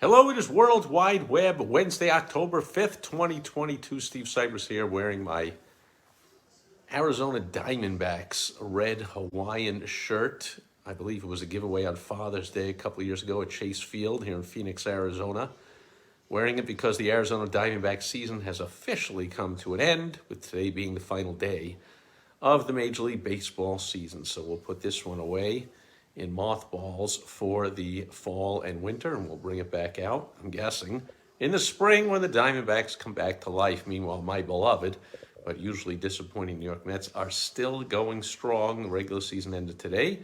Hello, it is World Wide Web, Wednesday, October 5th, 2022. Steve Sipress here wearing my Arizona Diamondbacks red Hawaiian shirt. I believe it was a giveaway on Father's Day a couple of years ago at Chase Field here in Phoenix, Arizona. Wearing it because the Arizona Diamondbacks season has officially come to an end, with today being the final day of the Major League Baseball season. So we'll put this one away in mothballs for the fall and winter, and we'll bring it back out, I'm guessing, in the spring when the Diamondbacks come back to life. Meanwhile, my beloved, but usually disappointing New York Mets are still going strong. The regular season ended today,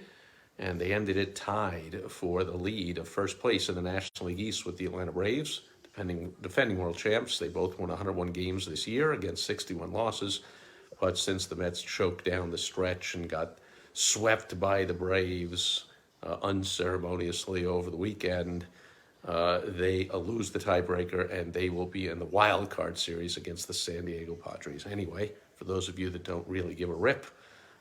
and they ended it tied for the lead of first place in the National League East with the Atlanta Braves, defending world champs. They both won 101 games this year against 61 losses, but since the Mets choked down the stretch and got swept by the Braves unceremoniously over the weekend, they lose the tiebreaker, and they will be in the wild card series against the San Diego Padres. Anyway, for those of you that don't really give a rip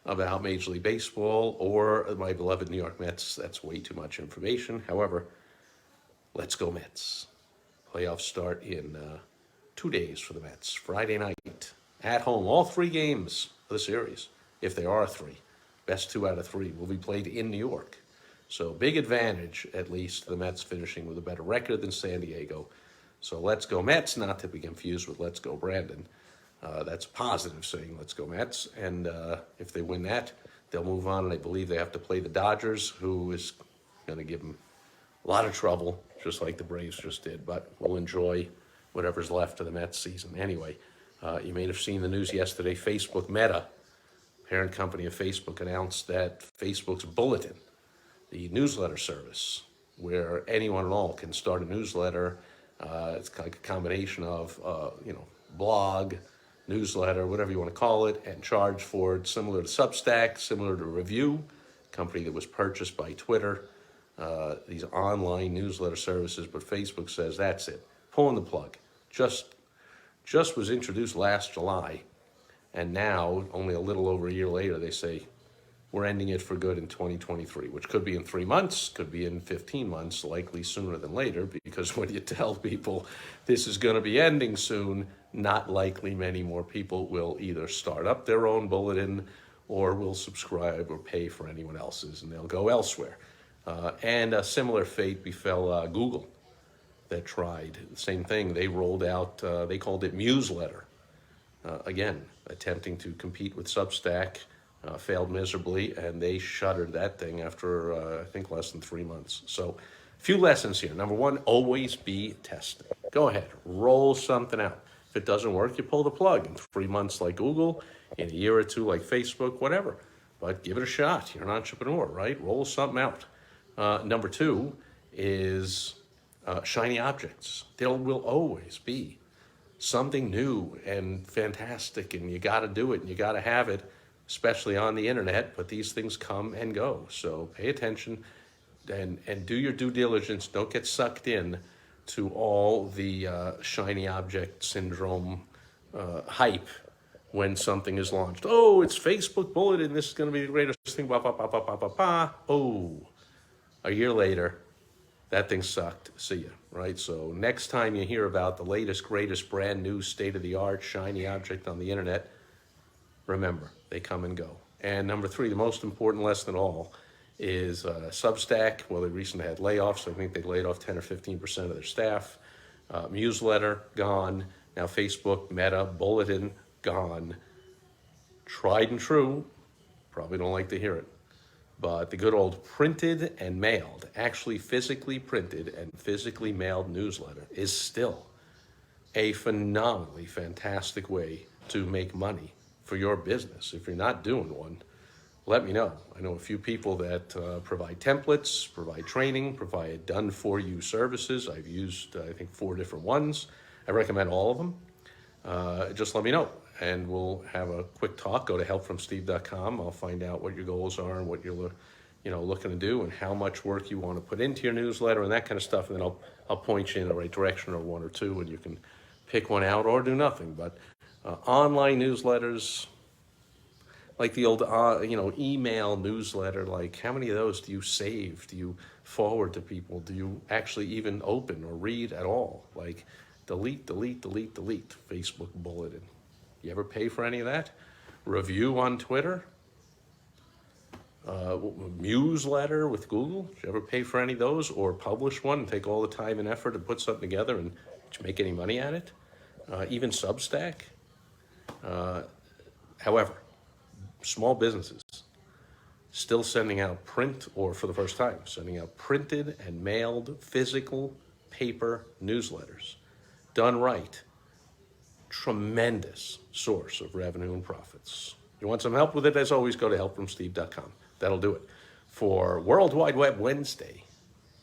about Major League Baseball or my beloved New York Mets, that's way too much information. However, let's go Mets. Playoffs start in 2 days for the Mets. Friday night, at home, all three games of the series, if there are three. Best 2 out of 3 will be played in New York. So big advantage, at least, the Mets finishing with a better record than San Diego. So let's go Mets, not to be confused with let's go Brandon. That's positive saying let's go Mets. And if they win that, they'll move on. And I believe they have to play the Dodgers, who is going to give them a lot of trouble, just like the Braves just did. But we'll enjoy whatever's left of the Mets season. Anyway, you may have seen the news yesterday. Facebook Meta, parent company of Facebook, announced that Facebook's Bulletin, the newsletter service where anyone at all can start a newsletter, it's like a combination of blog, newsletter, whatever you want to call it, and charge for it, similar to Substack, similar to Review, a company that was purchased by Twitter. These online newsletter services, but Facebook says that's it, pulling the plug. Just was introduced last July. And now, only a little over a year later, they say, we're ending it for good in 2023, which could be in 3 months, could be in 15 months, likely sooner than later, because when you tell people this is going to be ending soon, not likely many more people will either start up their own bulletin or will subscribe or pay for anyone else's, and they'll go elsewhere. And a similar fate befell Google that tried the same thing. They rolled out, they called it Newsletter. Again, attempting to compete with Substack, failed miserably, and they shuttered that thing after, I think, less than 3 months. So, a few lessons here. Number one, always be testing. Go ahead, roll something out. If it doesn't work, you pull the plug. In 3 months like Google, in a year or two like Facebook, whatever. But give it a shot. You're an entrepreneur, right? Roll something out. Number two is shiny objects. There will always be something new and fantastic, and you got to do it, and you got to have it, especially on the internet, but these things come and go. So pay attention and do your due diligence. Don't get sucked in to all the shiny object syndrome hype when something is launched. Oh, it's Facebook Bulletin. This is going to be the greatest thing. Bah, bah, bah, bah, bah, bah, bah. Oh, a year later, that thing sucked. See ya, right? So next time you hear about the latest, greatest, brand new, state-of-the-art, shiny object on the internet, remember, they come and go. And number three, the most important lesson of all, is Substack. Well, they recently had layoffs. I think they laid off 10 or 15% of their staff. Newsletter, gone. Now Facebook, Meta, Bulletin, gone. Tried and true. Probably don't like to hear it. But the good old printed and mailed, actually physically printed and physically mailed newsletter is still a phenomenally fantastic way to make money for your business. If you're not doing one, let me know. I know a few people that provide templates, provide training, provide done-for-you services. I've used, I think, 4 different ones. I recommend all of them. Just let me know, and we'll have a quick talk. Go to helpfromsteve.com. I'll find out what your goals are and what you're looking to do and how much work you want to put into your newsletter and that kind of stuff. And then I'll point you in the right direction, or 1 or 2, and you can pick one out or do nothing. But online newsletters, like the old, email newsletter. Like, how many of those do you save? Do you forward to people? Do you actually even open or read at all? Like, delete, delete, delete, delete. Facebook Bulletin. You ever pay for any of that? Review on Twitter? Newsletter with Google? Did you ever pay for any of those, or publish one and take all the time and effort to put something together, and did you make any money at it? Even Substack? However, small businesses still sending out print, or for the first time, sending out printed and mailed physical paper newsletters. Done right, tremendous source of revenue and profits. You want some help with it? As always, go to helpfromsteve.com. That'll do it. For World Wide Web Wednesday,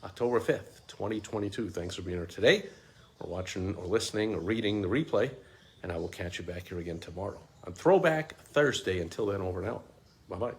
October 5th, 2022. Thanks for being here today, or watching, or listening, or reading the replay, and I will catch you back here again tomorrow on Throwback Thursday. Until then, over and out. Bye-bye.